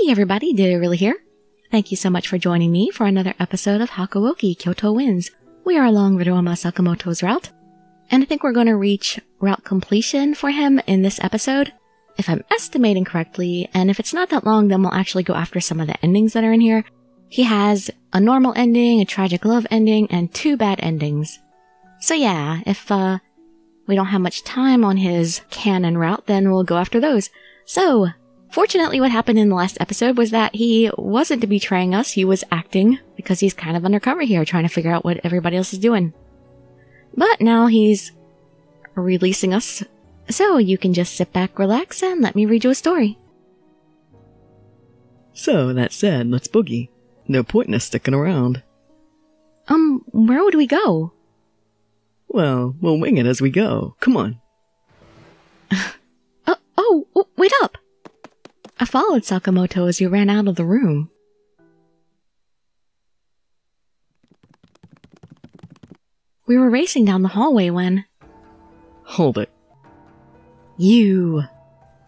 Hey everybody, Dirili here. Thank you so much for joining me for another episode of Hakuouki Kyoto Winds. We are along Ryouma Sakamoto's route, and I think we're going to reach route completion for him in this episode, if I'm estimating correctly, and if it's not that long, then we'll actually go after some of the endings that are in here. He has a normal ending, a tragic love ending, and 2 bad endings. So yeah, if we don't have much time on his canon route, then we'll go after those. So, fortunately what happened in the last episode was that he wasn't betraying us, he was acting, because he's kind of undercover here, trying to figure out what everybody else is doing. But now he's releasing us, so you can just sit back, relax, and let me read you a story. So, that said, let's boogie. No point in us sticking around. Where would we go? Well, we'll wing it as we go. Come on. Wait up! I followed Sakamoto as you ran out of the room. We were racing down the hallway when... Hold it.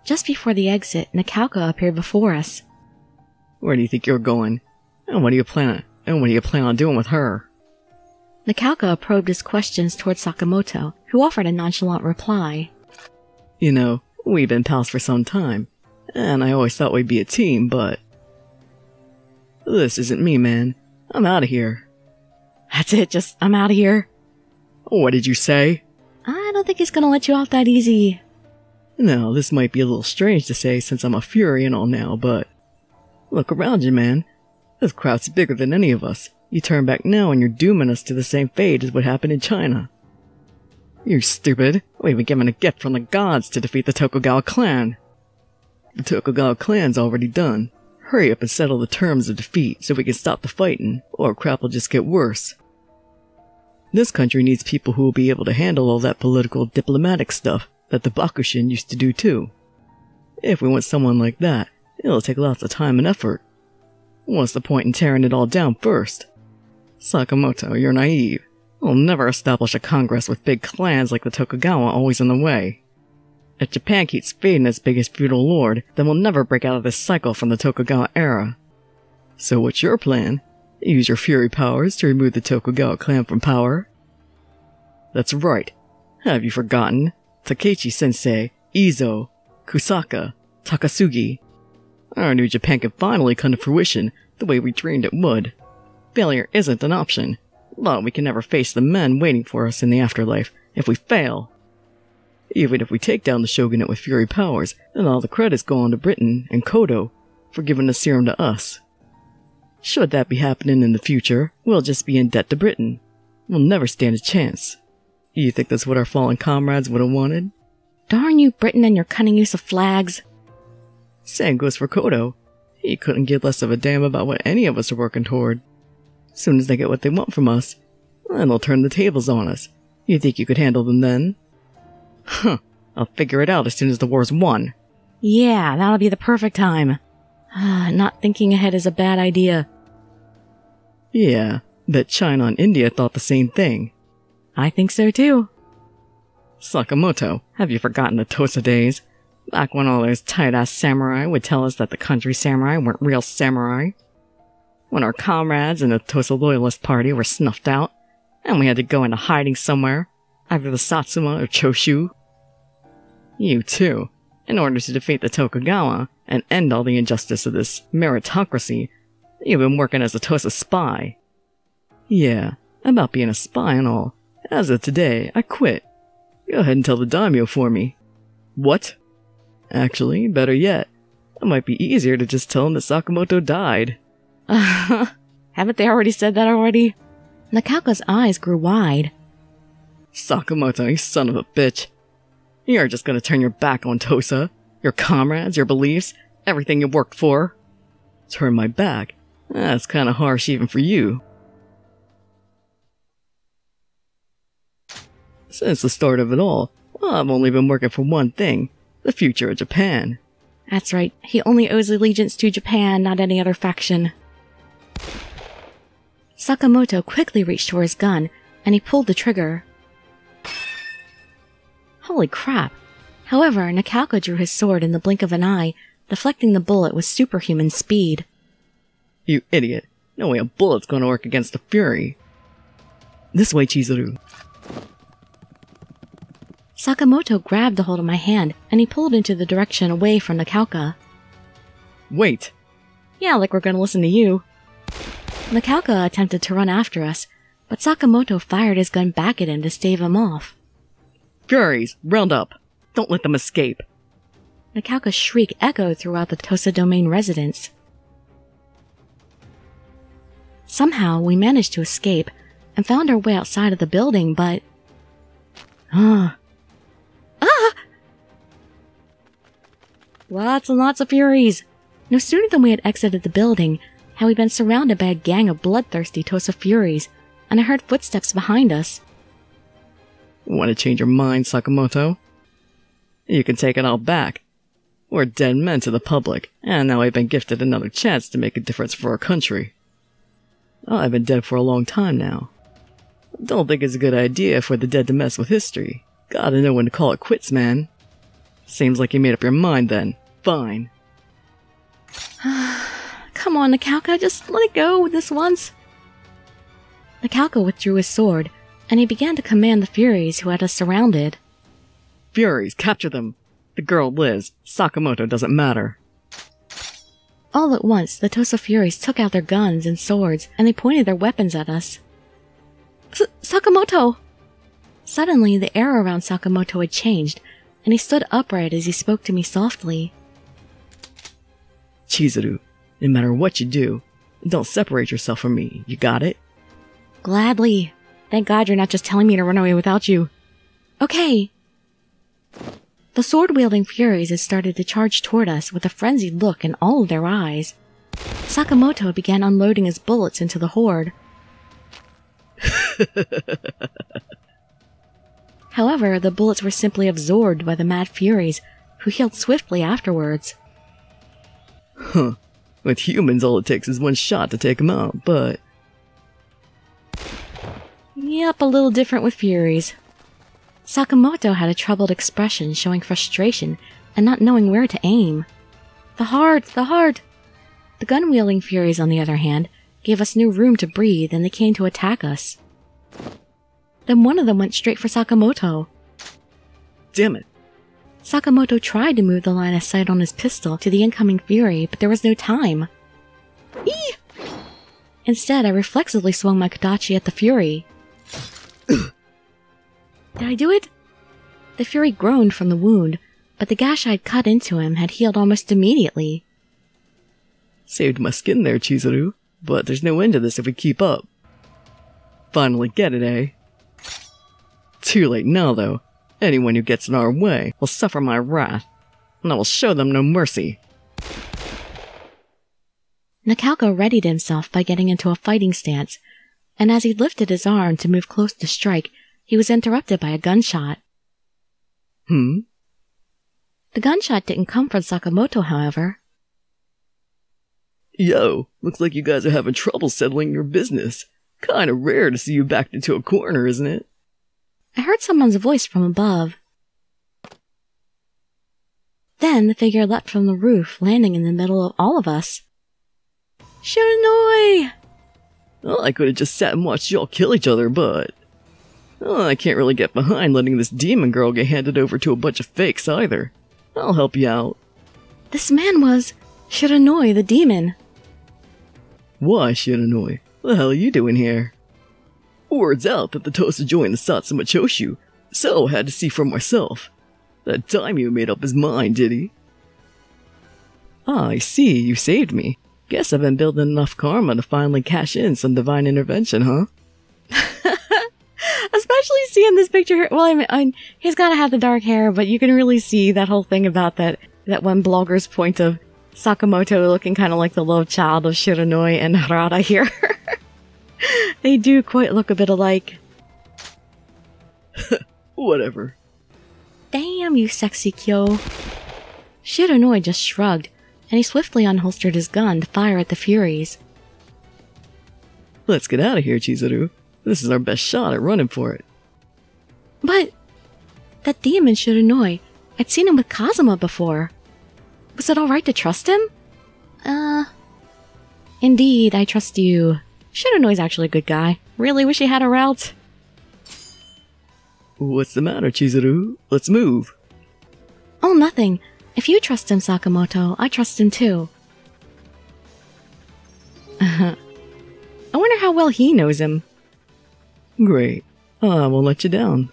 Just before the exit, Nakauka appeared before us. Where do you think you're going? And what do you plan on doing with her? Nakauka probed his questions towards Sakamoto, who offered a nonchalant reply. You know, we've been pals for some time, and I always thought we'd be a team, but... This isn't me, man. I'm out of here. That's it, I'm out of here. What did you say? I don't think he's gonna let you off that easy. Now, this might be a little strange to say since I'm a Fury and all now, but... Look around you, man. This crowd's bigger than any of us. You turn back now and you're dooming us to the same fate as what happened in China. You stupid. We've been given a gift from the gods to defeat the Tokugawa clan. The Tokugawa clan's already done. Hurry up and settle the terms of defeat so we can stop the fighting, or crap will just get worse. This country needs people who will be able to handle all that political, diplomatic stuff that the Bakushin used to do too. If we want someone like that, it'll take lots of time and effort. What's the point in tearing it all down first? Sakamoto, you're naive. We'll never establish a congress with big clans like the Tokugawa always in the way. If Japan keeps fading its biggest feudal lord, then we'll never break out of this cycle from the Tokugawa era. So what's your plan? Use your fury powers to remove the Tokugawa clan from power? That's right. Have you forgotten? Takechi-sensei, Izo, Kusaka, Takasugi. Our new Japan can finally come to fruition the way we dreamed it would. Failure isn't an option, but we can never face the men waiting for us in the afterlife if we fail. Even if we take down the shogunate with fury powers, then all the credits go on to Britain and Kodo for giving the serum to us. Should that be happening in the future, we'll just be in debt to Britain. We'll never stand a chance. You think that's what our fallen comrades would have wanted? Darn you, Britain, and your cunning use of flags. Same goes for Kodo. He couldn't give less of a damn about what any of us are working toward. Soon as they get what they want from us, then they'll turn the tables on us. You think you could handle them then? Huh, I'll figure it out as soon as the war's won. Yeah, that'll be the perfect time. Not thinking ahead is a bad idea. Yeah, bet China and India thought the same thing. I think so too. Sakamoto, have you forgotten the Tosa days? Back when all those tight-ass samurai would tell us that the country samurai weren't real samurai. When our comrades in the Tosa Loyalist Party were snuffed out, and we had to go into hiding somewhere, either the Satsuma or Choshu. You too, in order to defeat the Tokugawa and end all the injustice of this meritocracy, you've been working as a Tosa spy. Yeah, about being a spy and all. As of today, I quit. Go ahead and tell the daimyo for me. What? Actually, better yet, it might be easier to just tell him that Sakamoto died. Haven't they already said that already? Nakauka's eyes grew wide. Sakamoto, you son of a bitch. You're just gonna turn your back on Tosa, your comrades, your beliefs, everything you worked for. Turn my back? That's kinda harsh even for you. Since the start of it all, I've only been working for one thing. The future of Japan. That's right. He only owes allegiance to Japan, not any other faction. Sakamoto quickly reached for his gun, and he pulled the trigger. Holy crap. However, Nakauka drew his sword in the blink of an eye, deflecting the bullet with superhuman speed. You idiot. No way a bullet's gonna work against the Fury. This way, Chizuru. Sakamoto grabbed a hold of my hand, and he pulled into the direction away from Nakauka. Wait! Yeah, like we're gonna listen to you. Nakauka attempted to run after us, but Sakamoto fired his gun back at him to stave him off. Furies, round up! Don't let them escape! Nakauka's shriek echoed throughout the Tosa domain residence. Somehow, we managed to escape, and found our way outside of the building, but... Lots and lots of Furies! No sooner than we had exited the building, had we been surrounded by a gang of bloodthirsty Tosa Furies, and I heard footsteps behind us. Want to change your mind, Sakamoto? You can take it all back. We're dead men to the public, and now I've been gifted another chance to make a difference for our country. I've been dead for a long time now. Don't think it's a good idea for the dead to mess with history. Gotta know when to call it quits, man. Seems like you made up your mind then. Fine. Come on, Nakauka, just let it go this once. Nakauka withdrew his sword, and he began to command the Furies who had us surrounded. Furies, capture them! The girl lives. Sakamoto doesn't matter. All at once, the Tosa Furies took out their guns and swords, and they pointed their weapons at us. Sakamoto! Suddenly, the air around Sakamoto had changed, and he stood upright as he spoke to me softly. Chizuru, no matter what you do, don't separate yourself from me. You got it? Gladly. Thank God you're not just telling me to run away without you. Okay. The sword-wielding Furies had started to charge toward us with a frenzied look in all of their eyes. Sakamoto began unloading his bullets into the horde. However, the bullets were simply absorbed by the mad Furies, who healed swiftly afterwards. Huh. With humans, all it takes is one shot to take them out, but... Yep, a little different with Furies. Sakamoto had a troubled expression, showing frustration and not knowing where to aim. The heart! The gun-wielding Furies, on the other hand, gave us no room to breathe, and they came to attack us. Then one of them went straight for Sakamoto. Damn it! Sakamoto tried to move the line of sight on his pistol to the incoming Fury, but there was no time. Eee! Instead, I reflexively swung my Kodachi at the Fury. Did I do it? The Fury groaned from the wound, but the gash I'd cut into him had healed almost immediately. Saved my skin there, Chizuru, but there's no end to this if we keep up. Finally get it, eh? Too late now, though. Anyone who gets in our way will suffer my wrath, and I will show them no mercy. Nakauka readied himself by getting into a fighting stance, and as he lifted his arm to move close to strike, he was interrupted by a gunshot. The gunshot didn't come from Sakamoto, however. Yo, looks like you guys are having trouble settling your business. Kinda rare to see you backed into a corner, isn't it? I heard someone's voice from above. Then the figure leapt from the roof, landing in the middle of all of us. Shiranui! Well, I could have just sat and watched y'all kill each other, but... I can't really get behind letting this demon girl get handed over to a bunch of fakes either. I'll help you out. This man was Shiranui the demon. Why, Shiranui? What the hell are you doing here? Word's out that the Tosa joined the Satsuma Choshu, so I had to see for myself. That daimyo made up his mind, did he? Ah, I see, you saved me. Guess I've been building enough karma to finally cash in some divine intervention, huh? Especially seeing this picture here. Well, I mean, he's got to have the dark hair, but you can really see that whole thing about that one blogger's point of Sakamoto looking kind of like the love child of Shiranui and Harada here. They do quite look a bit alike. Whatever. Damn, you sexy Kyo. Shiranui just shrugged, and he swiftly unholstered his gun to fire at the Furies. Let's get out of here, Chizuru. This is our best shot at running for it. But... that demon Shiranui, I'd seen him with Kazuma before. Was it alright to trust him? Indeed, I trust you. Shiranoi's actually a good guy. Really wish he had a route. What's the matter, Chizuru? Let's move. Oh, nothing. If you trust him, Sakamoto, I trust him too. I wonder how well he knows him. Great. I won't let you down.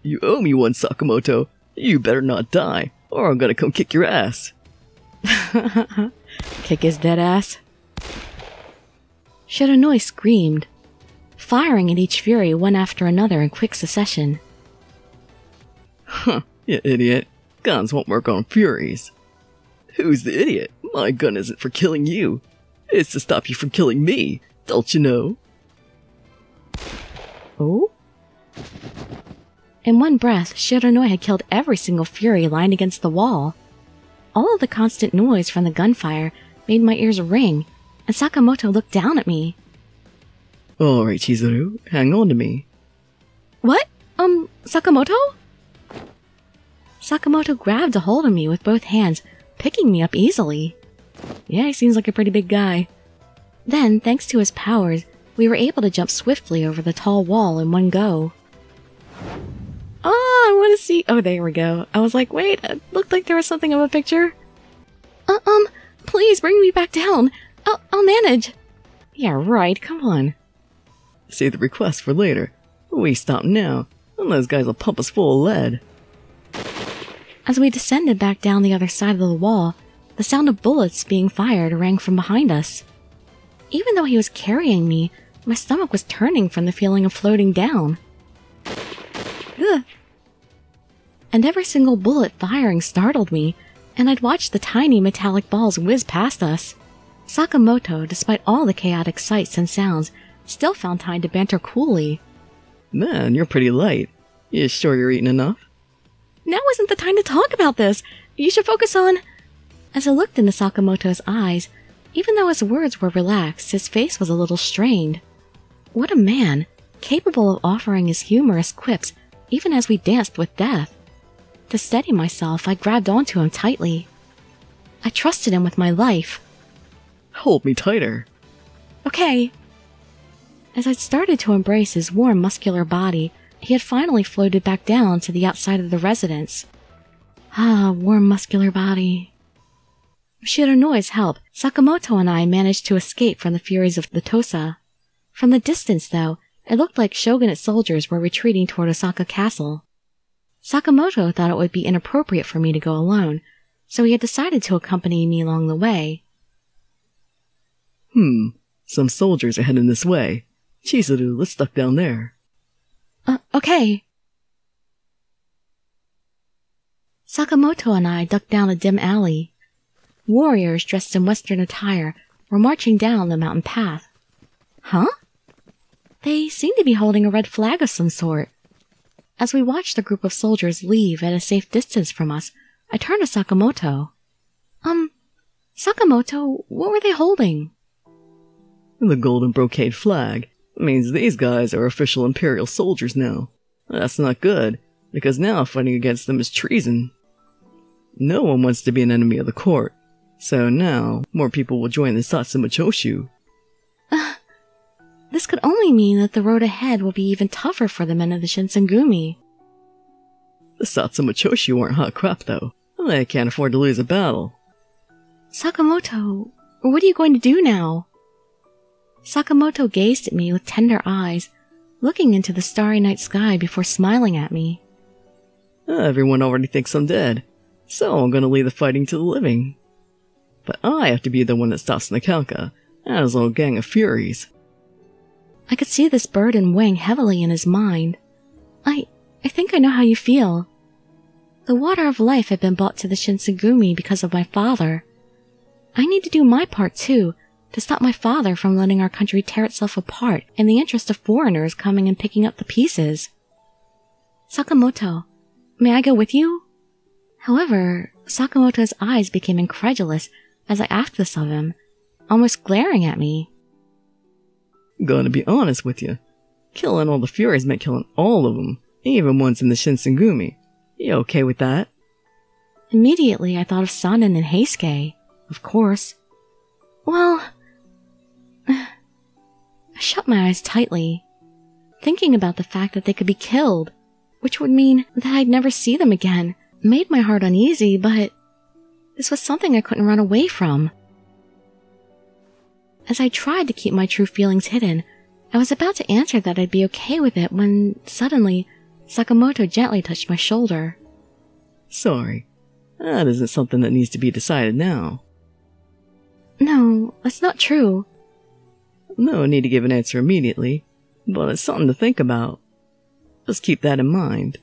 You owe me one, Sakamoto. You better not die, or I'm gonna come kick your ass. Kick his dead ass. Shiranoi screamed, firing at each Fury one after another in quick succession. Huh, you idiot. Guns won't work on Furies. Who's the idiot? My gun isn't for killing you. It's to stop you from killing me, don't you know? Oh? In one breath, Shiranoi had killed every single Fury lying against the wall. All of the constant noise from the gunfire made my ears ring, and Sakamoto looked down at me. Alright, Chizuru, hang on to me. What? Sakamoto? Sakamoto grabbed a hold of me with both hands, picking me up easily. Yeah, he seems like a pretty big guy. Then, thanks to his powers, we were able to jump swiftly over the tall wall in one go. Oh, I want to see... Oh, there we go. I was like, wait, it looked like there was something of a picture. Please bring me back down. I'll manage. Yeah, right, come on. Save the request for later. We stop now, and those guys will pump us full of lead. As we descended back down the other side of the wall, the sound of bullets being fired rang from behind us. Even though he was carrying me, my stomach was turning from the feeling of floating down. Ugh. And every single bullet firing startled me, and I'd watched the tiny metallic balls whiz past us. Sakamoto, despite all the chaotic sights and sounds, still found time to banter coolly. Man, you're pretty light. You sure you're eating enough? Now isn't the time to talk about this. You should focus on... As I looked into Sakamoto's eyes, even though his words were relaxed, his face was a little strained. What a man, capable of offering his humorous quips even as we danced with death. To steady myself, I grabbed onto him tightly. I trusted him with my life. Hold me tighter. Okay. As I started to embrace his warm, muscular body, he had finally floated back down to the outside of the residence. Ah, warm, muscular body. With Shiranoi's help, Sakamoto and I managed to escape from the furies of the Tosa. From the distance, though, it looked like shogunate soldiers were retreating toward Osaka Castle. Sakamoto thought it would be inappropriate for me to go alone, so he had decided to accompany me along the way. Some soldiers are heading this way. Chizuru, let's duck down there. Okay. Sakamoto and I ducked down a dim alley. Warriors dressed in Western attire were marching down the mountain path. Huh? They seemed to be holding a red flag of some sort. As we watched the group of soldiers leave at a safe distance from us, I turned to Sakamoto. Sakamoto, what were they holding? The golden brocade flag. It means these guys are official Imperial soldiers now. That's not good, because now fighting against them is treason. No one wants to be an enemy of the court, so now more people will join the Satsuma-choshu. This could only mean that the road ahead will be even tougher for the men of the Shinsengumi. The Satsuma-choshu aren't hot crap, though. They can't afford to lose a battle. Sakamoto, what are you going to do now? Sakamoto gazed at me with tender eyes, looking into the starry night sky before smiling at me. Everyone already thinks I'm dead, so I'm gonna leave the fighting to the living. But I have to be the one that stops Nakanka and his little gang of furies. I could see this burden weighing heavily in his mind. I think I know how you feel. The water of life had been brought to the Shinsengumi because of my father. I need to do my part too, to stop my father from letting our country tear itself apart in the interest of foreigners coming and picking up the pieces. Sakamoto, may I go with you? However, Sakamoto's eyes became incredulous as I asked this of him, almost glaring at me. Gonna be honest with you. Killing all the furies meant killing all of them, even ones in the Shinsengumi. You okay with that? Immediately, I thought of Sanin and Heisuke, of course. Well, I shut my eyes tightly, thinking about the fact that they could be killed, which would mean that I'd never see them again, made my heart uneasy, but this was something I couldn't run away from. As I tried to keep my true feelings hidden, I was about to answer that I'd be okay with it when, suddenly, Sakamoto gently touched my shoulder. Sorry, that isn't something that needs to be decided now. No, that's not true. No need to give an answer immediately, but it's something to think about. Just keep that in mind.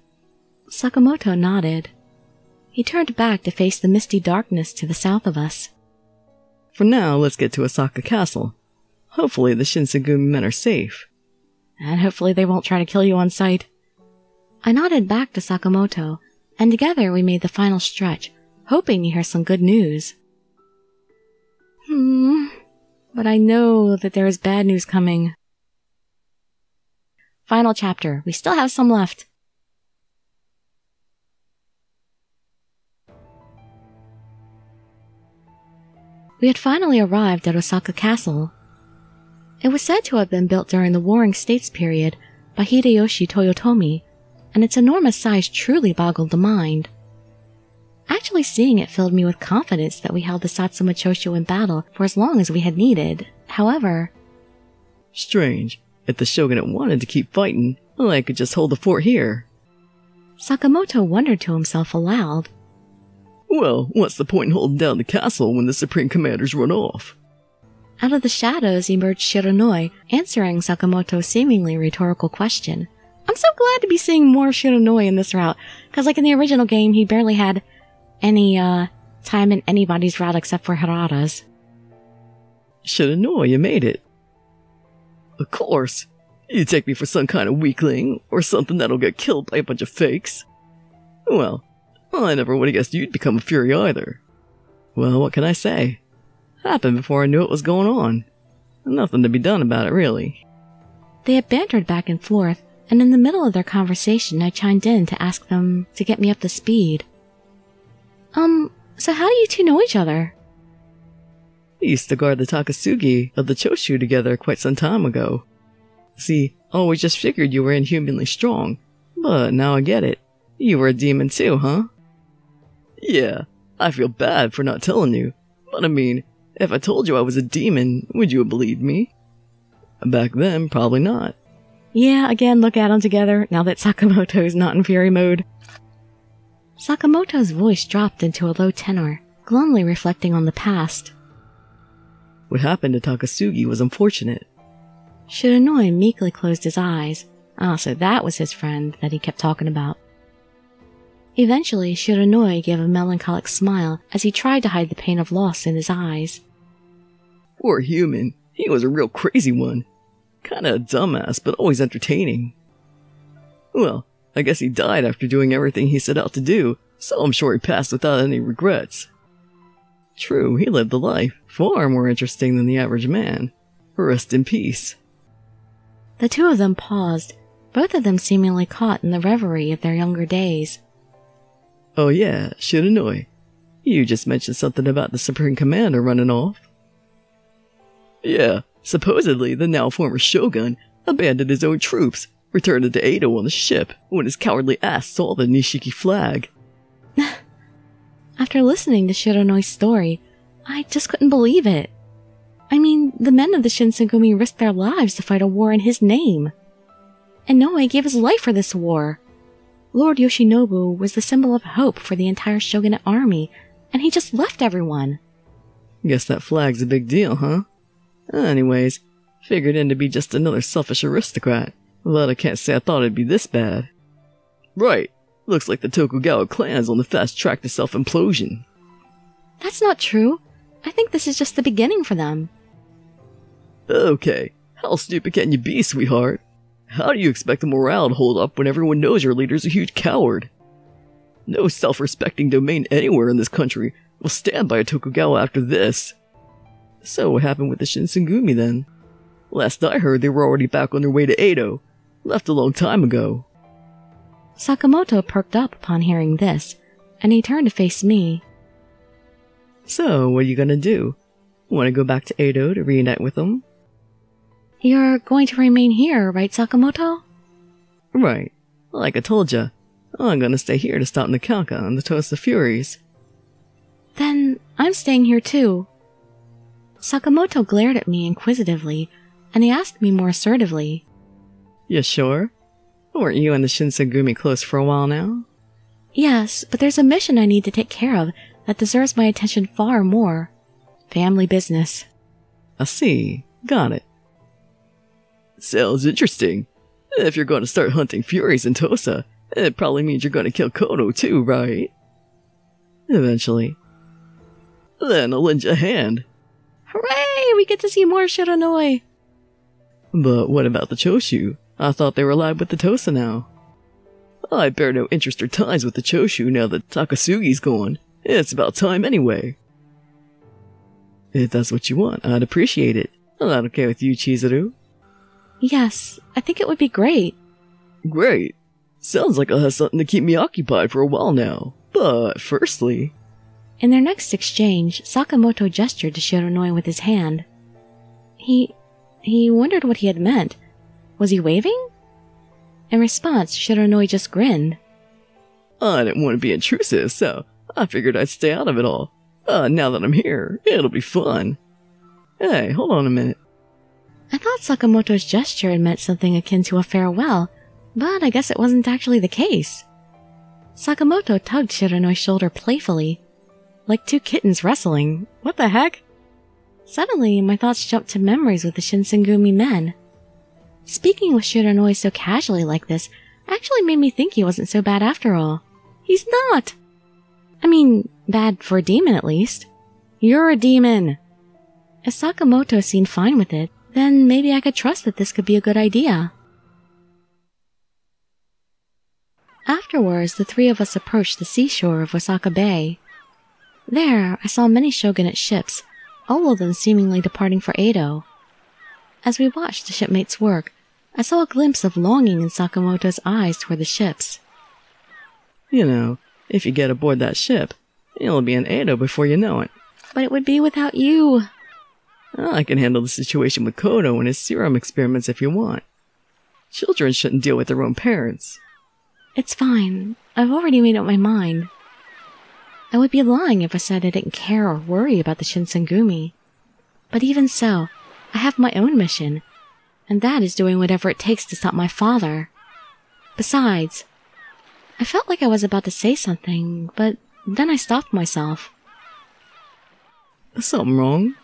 Sakamoto nodded. He turned back to face the misty darkness to the south of us. For now, let's get to Osaka Castle. Hopefully the Shinsengumi men are safe. And hopefully they won't try to kill you on sight. I nodded back to Sakamoto, and together we made the final stretch, hoping to hear some good news. But I know that there is bad news coming. Final chapter. We still have some left. We had finally arrived at Osaka Castle. It was said to have been built during the Warring States period by Hideyoshi Toyotomi, and its enormous size truly boggled the mind. Actually seeing it filled me with confidence that we held the Satsuma Choshu in battle for as long as we had needed. However... Strange. If the shogunate wanted to keep fighting, well, I could just hold the fort here. Sakamoto wondered to himself aloud. Well, what's the point in holding down the castle when the supreme commanders run off? Out of the shadows emerged Shiranui, answering Sakamoto's seemingly rhetorical question. I'm so glad to be seeing more Shiranui in this route, because like in the original game, he barely had any, time in anybody's route except for Hirata's. Shiranui, you made it. Of course. You take me for some kind of weakling, or something that'll get killed by a bunch of fakes. Well, I never would have guessed you'd become a Fury either. Well, what can I say? Happened before I knew what was going on. Nothing to be done about it, really. They had bantered back and forth, and in the middle of their conversation I chimed in to ask them to get me up to speed. So how do you two know each other? We used to guard the Takasugi of the Choshu together quite some time ago. See, always just figured you were inhumanly strong, but now I get it. You were a demon too, huh? Yeah, I feel bad for not telling you, but I mean, if I told you I was a demon, would you have believed me? Back then, probably not. Yeah, again, look at them together, now that Sakamoto's not in fury mode. Sakamoto's voice dropped into a low tenor, glumly reflecting on the past. What happened to Takasugi was unfortunate. Shiranui meekly closed his eyes. So that was his friend that he kept talking about. Eventually, Shiranui gave a melancholic smile as he tried to hide the pain of loss in his eyes. Poor human. He was a real crazy one. Kinda a dumbass, but always entertaining. Well, I guess he died after doing everything he set out to do, so I'm sure he passed without any regrets. True, he lived a life far more interesting than the average man. Rest in peace. The two of them paused, both of them seemingly caught in the reverie of their younger days. Oh yeah, Shiranui. You just mentioned something about the Supreme Commander running off. Yeah, supposedly the now former Shogun abandoned his own troops, returned to Edo on the ship when his cowardly ass saw the Nishiki flag. After listening to Shiranui's story, I just couldn't believe it. I mean, the men of the Shinsengumi risked their lives to fight a war in his name. And Noe gave his life for this war. Lord Yoshinobu was the symbol of hope for the entire shogunate army, and he just left everyone. Guess that flag's a big deal, huh? Anyways, figured in to be just another selfish aristocrat, but I can't say I thought it'd be this bad. Right, looks like the Tokugawa clan's on the fast track to self-implosion. That's not true. I think this is just the beginning for them. Okay, how stupid can you be, sweetheart? How do you expect the morale to hold up when everyone knows your leader's a huge coward? No self-respecting domain anywhere in this country will stand by a Tokugawa after this. So what happened with the Shinsengumi then? Last I heard they were already back on their way to Edo, left a long time ago. Sakamoto perked up upon hearing this, and he turned to face me. So, what are you gonna do? Want to go back to Edo to reunite with them? You're going to remain here, right, Sakamoto? Right. Like I told ya, I'm gonna stay here to stop Nakaka and the Tosa Furies. Then I'm staying here too. Sakamoto glared at me inquisitively, and he asked me more assertively. You sure? Weren't you and the Shinsengumi close for a while now? Yes, but there's a mission I need to take care of that deserves my attention far more. Family business. I see. Got it. Sounds interesting. If you're going to start hunting furies in Tosa, it probably means you're going to kill Kono too, right? Eventually. Then I'll lend you a hand. Hooray! We get to see more Shiranui! But what about the Choshu? I thought they were allied with the Tosa now. I bear no interest or ties with the Choshu now that Takasugi's gone. It's about time anyway. If that's what you want, I'd appreciate it. Is that okay with you, Chizuru? Yes, I think it would be great. Great. Sounds like I'll have something to keep me occupied for a while now. But firstly... In their next exchange, Sakamoto gestured to Shiranui with his hand. He wondered what he had meant. Was he waving? In response, Shiranui just grinned. I didn't want to be intrusive, so I figured I'd stay out of it all. Now that I'm here, it'll be fun. Hey, hold on a minute. I thought Sakamoto's gesture had meant something akin to a farewell, but I guess it wasn't actually the case. Sakamoto tugged Shiranui's shoulder playfully, like two kittens wrestling. What the heck? Suddenly, my thoughts jumped to memories with the Shinsengumi men. Speaking with Shiranui so casually like this actually made me think he wasn't so bad after all. He's not! I mean, bad for a demon at least. You're a demon! If Sakamoto seemed fine with it, then maybe I could trust that this could be a good idea. Afterwards, the three of us approached the seashore of Osaka Bay. There, I saw many shogunate ships, all of them seemingly departing for Edo. As we watched the shipmates work, I saw a glimpse of longing in Sakamoto's eyes toward the ships. You know, if you get aboard that ship, you'll be in Edo before you know it. But it would be without you. I can handle the situation with Kono and his serum experiments if you want. Children shouldn't deal with their own parents. It's fine. I've already made up my mind. I would be lying if I said I didn't care or worry about the Shinsengumi. But even so, I have my own mission, and that is doing whatever it takes to stop my father. Besides, I felt like I was about to say something, but then I stopped myself. Something wrong?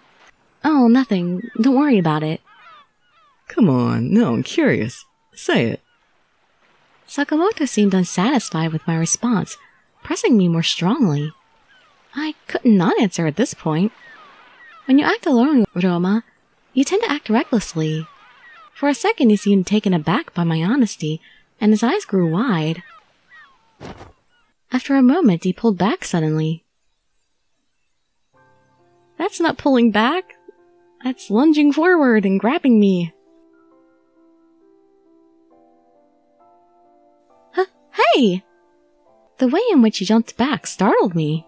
Oh, nothing. Don't worry about it. Come on, no, I'm curious. Say it. Sakamoto seemed unsatisfied with my response, pressing me more strongly. I couldn't not answer at this point. When you act alone, Ryouma, you tend to act recklessly. For a second he seemed taken aback by my honesty, and his eyes grew wide. After a moment he pulled back suddenly. That's not pulling back. That's lunging forward and grabbing me. Hey! The way in which he jumped back startled me.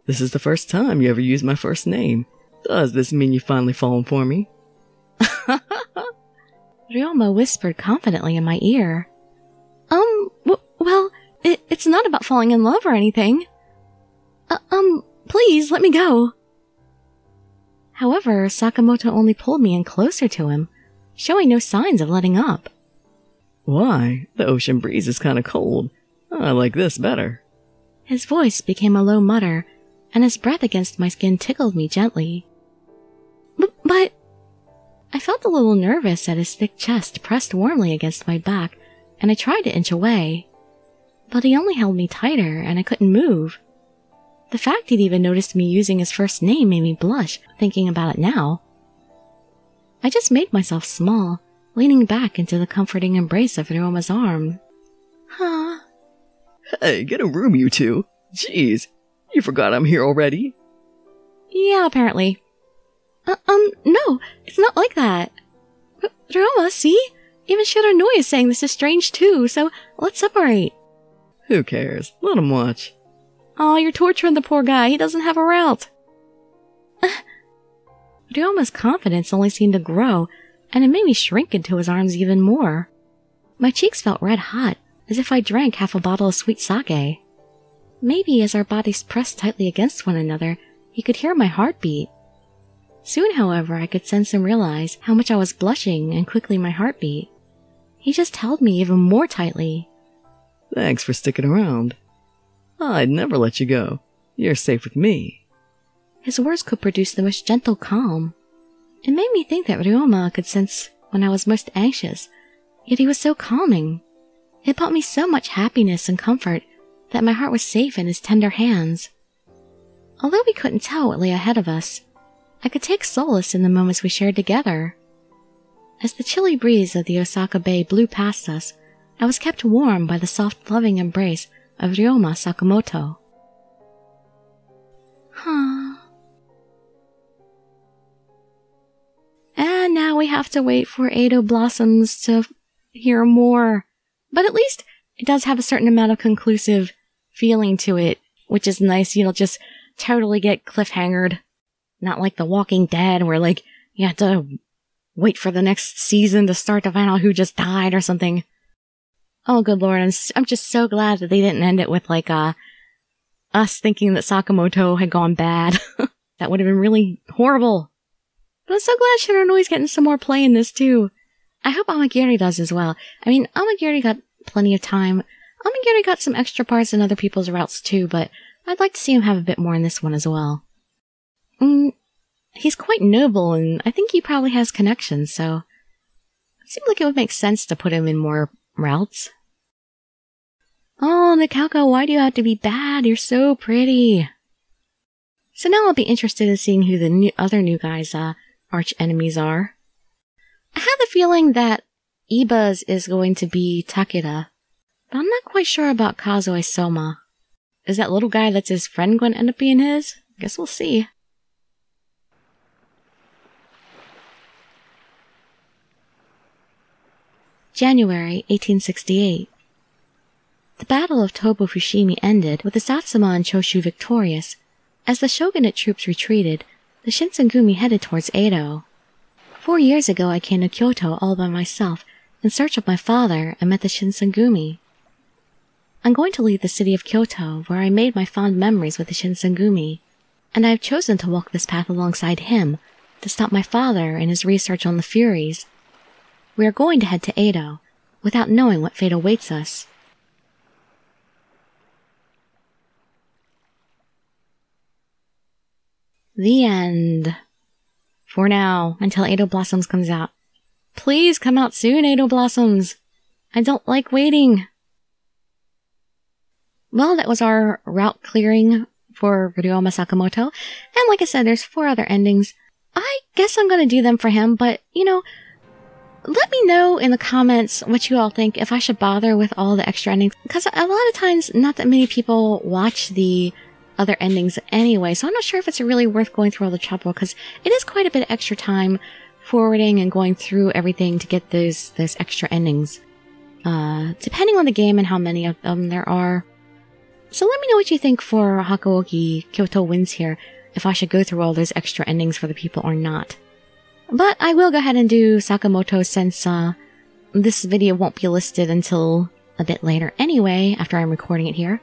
This is the first time you ever used my first name. Does this mean you've finally fallen for me? Ryouma whispered confidently in my ear. Well, it's not about falling in love or anything. Please, let me go. However, Sakamoto only pulled me in closer to him, showing no signs of letting up. Why? The ocean breeze is kind of cold. I like this better. His voice became a low mutter, and his breath against my skin tickled me gently. But... I felt a little nervous at his thick chest pressed warmly against my back, and I tried to inch away. But he only held me tighter, and I couldn't move. The fact he'd even noticed me using his first name made me blush, thinking about it now. I just made myself small, leaning back into the comforting embrace of Ryouma's arm. Huh? Hey, get a room, you two. Jeez, you forgot I'm here already? Yeah, apparently. No, it's not like that. Ryouma, see? Even Shiranui is saying this is strange too, so let's separate. Who cares? Let him watch. Oh, you're torturing the poor guy. He doesn't have a route. Ryouma's confidence only seemed to grow, and it made me shrink into his arms even more. My cheeks felt red hot, as if I drank half a bottle of sweet sake. Maybe as our bodies pressed tightly against one another, he could hear my heartbeat. Soon, however, I could sense and realize how much I was blushing and quickly my heart beat. He just held me even more tightly. Thanks for sticking around. I'd never let you go. You're safe with me. His words could produce the most gentle calm. It made me think that Ryouma could sense when I was most anxious, yet he was so calming. It brought me so much happiness and comfort that my heart was safe in his tender hands. Although we couldn't tell what lay ahead of us, I could take solace in the moments we shared together. As the chilly breeze of the Osaka Bay blew past us, I was kept warm by the soft, loving embrace of Ryouma Sakamoto. And now we have to wait for Edo Blossoms to hear more. But at least it does have a certain amount of conclusive feeling to it, which is nice. You don't just totally get cliffhangered. Not like The Walking Dead, where like you have to wait for the next season to start to find out who just died or something. Oh, good lord, I'm just so glad that they didn't end it with like us thinking that Sakamoto had gone bad. That would have been really horrible. But I'm so glad Shinanoi's getting some more play in this too. I hope Amagiri does as well. I mean, Amagiri got plenty of time. Amagiri got some extra parts in other people's routes too, but I'd like to see him have a bit more in this one as well. He's quite noble, and I think he probably has connections, so it seems like it would make sense to put him in more routes. Oh, Nikauko, why do you have to be bad? You're so pretty. So now I'll be interested in seeing who the other new guys' arch enemies are. I have the feeling that Iba's is going to be Takeda, but I'm not quite sure about Kazue Soma. Is that little guy that's his friend going to end up being his? Guess we'll see. January 1868. The Battle of Tobo-Fushimi ended with the Satsuma and Choshu victorious. As the shogunate troops retreated, the Shinsengumi headed towards Edo. 4 years ago I came to Kyoto all by myself in search of my father and met the Shinsengumi. I'm going to leave the city of Kyoto, where I made my fond memories with the Shinsengumi, and I have chosen to walk this path alongside him to stop my father in his research on the Furies. We are going to head to Edo, without knowing what fate awaits us. The end. For now, until Edo Blossoms comes out. Please come out soon, Edo Blossoms! I don't like waiting. Well, that was our route clearing for Ryouma Sakamoto, and like I said, there's 4 other endings. I guess I'm gonna do them for him, but, let me know in the comments what you all think, if I should bother with all the extra endings, because a lot of times not that many people watch the other endings anyway, so I'm not sure if it's really worth going through all the trouble, because it is quite a bit of extra time forwarding and going through everything to get those extra endings, depending on the game and how many of them there are. So let me know what you think for Hakuoki Kyoto Winds here, if I should go through all those extra endings for the people or not. But I will go ahead and do Sakamoto since this video won't be listed until a bit later anyway, after I'm recording it here.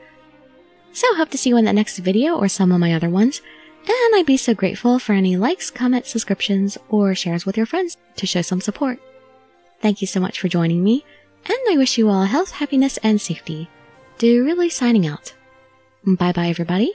So hope to see you in the next video or some of my other ones, and I'd be so grateful for any likes, comments, subscriptions, or shares with your friends to show some support. Thank you so much for joining me, and I wish you all health, happiness, and safety. Dirili signing out. Bye bye everybody.